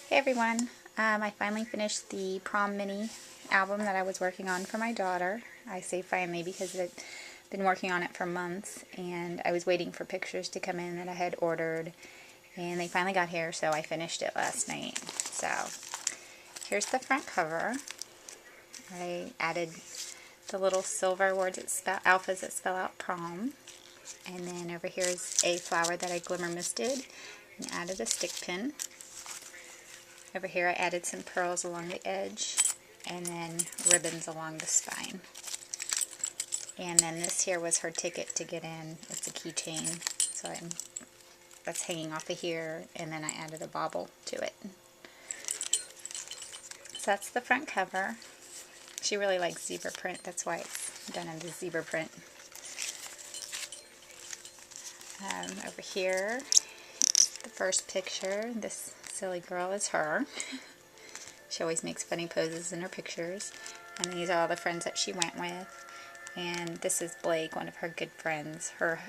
Hey everyone, I finally finished the Prom mini album that I was working on for my daughter. I say finally because I've been working on it for months and I was waiting for pictures to come in that I had ordered, and they finally got here, so I finished it last night. So here's the front cover. I added the little silver words that spell alphas that spell out prom, and then over here is a flower that I glimmer misted and added a stick pin. Over here I added some pearls along the edge and then ribbons along the spine. And then this here was her ticket to get in. It's a keychain, so that's hanging off of here, and then I added a bauble to it. So that's the front cover. She really likes zebra print, that's why it's done in the zebra print. Over here, the first picture, this silly girl is her. She always makes funny poses in her pictures. And these are all the friends that she went with. And this is Blake, one of her good friends. Her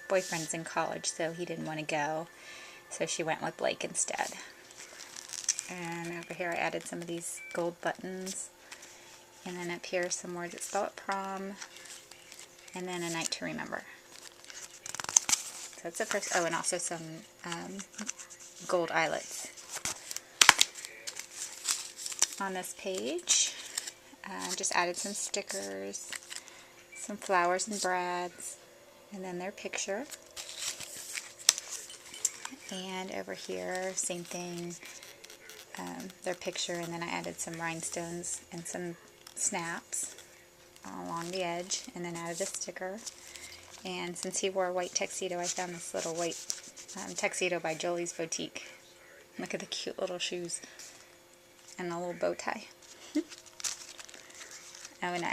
boyfriend's in college, so he didn't want to go. So she went with Blake instead. And over here I added some of these gold buttons. And then up here some words that spell out prom. And then a night to remember. So that's the first. Oh, and also some gold eyelets. On this page, just added some stickers, some flowers and brads, and then their picture. And over here, same thing, their picture, and then I added some rhinestones and some snaps along the edge, and then added a sticker. And since he wore a white tuxedo, I found this little white tuxedo by Jolie's Boutique. Look at the cute little shoes. And a little bow tie. Oh, and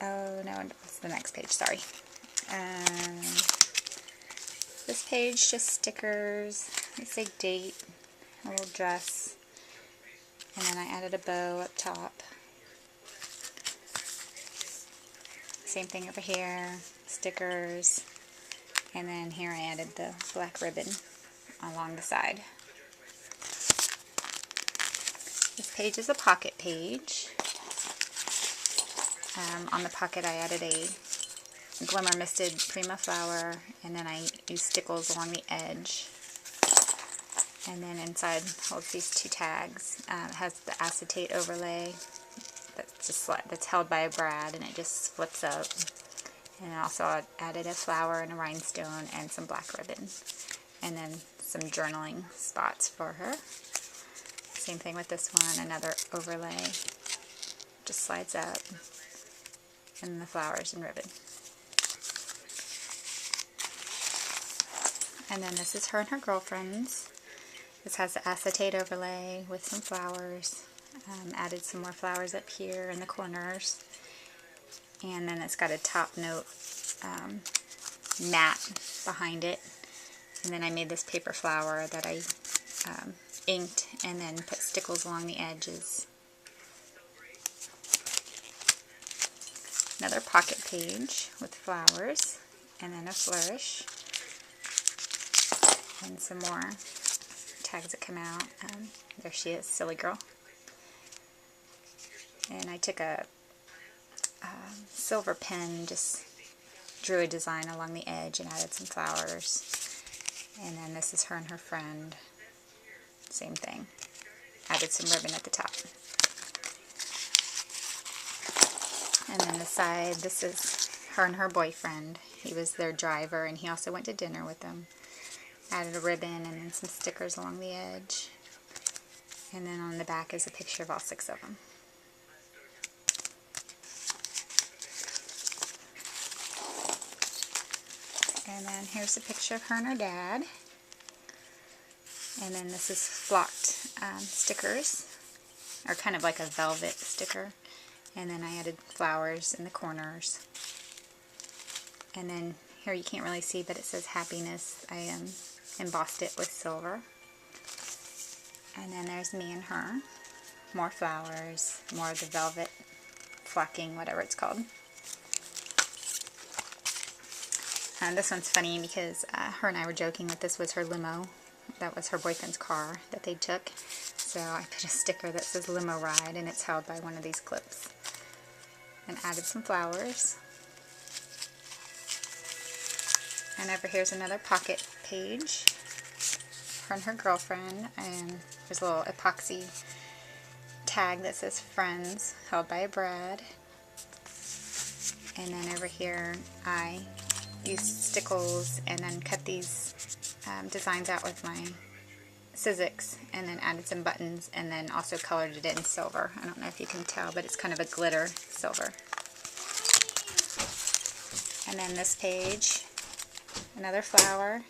oh no, it's the next page, sorry. This page, just stickers. They say date, a little dress, and then I added a bow up top. Same thing over here, stickers, and then here I added the black ribbon along the side. This page is a pocket page. On the pocket I added a glimmer misted prima flower, and then I used stickles along the edge. And then inside holds these two tags. It has the acetate overlay that's held by a brad, and it just flips up. And I also added a flower and a rhinestone and some black ribbon. And then some journaling spots for her. Same thing with this one, another overlay, just slides up, and the flowers and ribbon. And then this is her and her girlfriends. This has the acetate overlay with some flowers, added some more flowers up here in the corners, and then it's got a top note mat behind it, and then I made this paper flower that I inked and then put stickles along the edges. Another pocket page with flowers and then a flourish and some more tags that come out. There she is, silly girl. And I took a silver pen, just drew a design along the edge and added some flowers. And then this is her and her friend. Same thing. Added some ribbon at the top. And then the side, this is her and her boyfriend. He was their driver, and he also went to dinner with them. Added a ribbon and then some stickers along the edge. And then on the back is a picture of all 6 of them. And then here's a picture of her and her dad. And then this is flocked stickers, or kind of like a velvet sticker. And then I added flowers in the corners. And then here you can't really see, but it says happiness. I embossed it with silver. And then there's me and her. More flowers, more of the velvet flocking, whatever it's called. This one's funny because her and I were joking that this was her limo That was her boyfriend's car that they took. So I put a sticker that says limo ride, and it's held by one of these clips. And added some flowers. And over here's another pocket page. Her and her girlfriend, and there's a little epoxy tag that says friends, held by Brad. And then over here I used stickles and then cut these designs out with my Sizzix, and then added some buttons, and then also colored it in silver. I don't know if you can tell, but it's kind of a glitter silver. And then this page, another flower.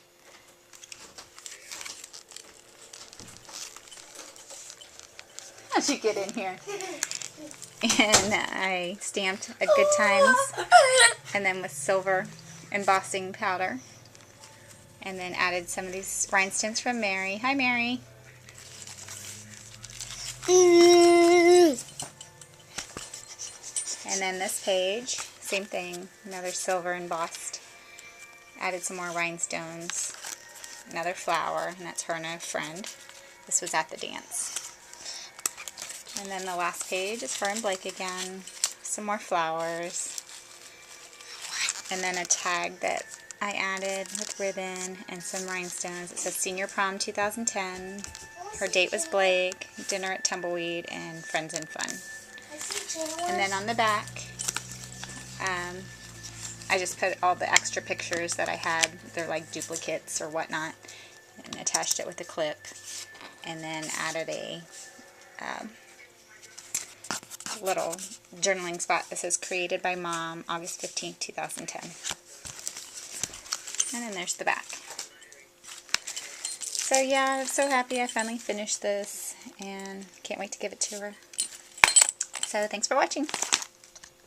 How'd you get in here? And I stamped a good times, and then with silver embossing powder, and then added some of these rhinestones from Mary. Hi, Mary. And then this page, same thing, another silver embossed. Added some more rhinestones, another flower, and that's her and a friend. This was at the dance. And then the last page is her and Blake again. Some more flowers. And then a tag that I added with ribbon and some rhinestones. It says Senior Prom 2010. Her date was Blake, dinner at Tumbleweed, and friends and fun. And then on the back, I just put all the extra pictures that I had. They're like duplicates or whatnot. And attached it with a clip. And then added a little journaling spot that says created by Mom, August 15th, 2010. And then there's the back. So yeah, I'm so happy I finally finished this, and can't wait to give it to her. So thanks for watching.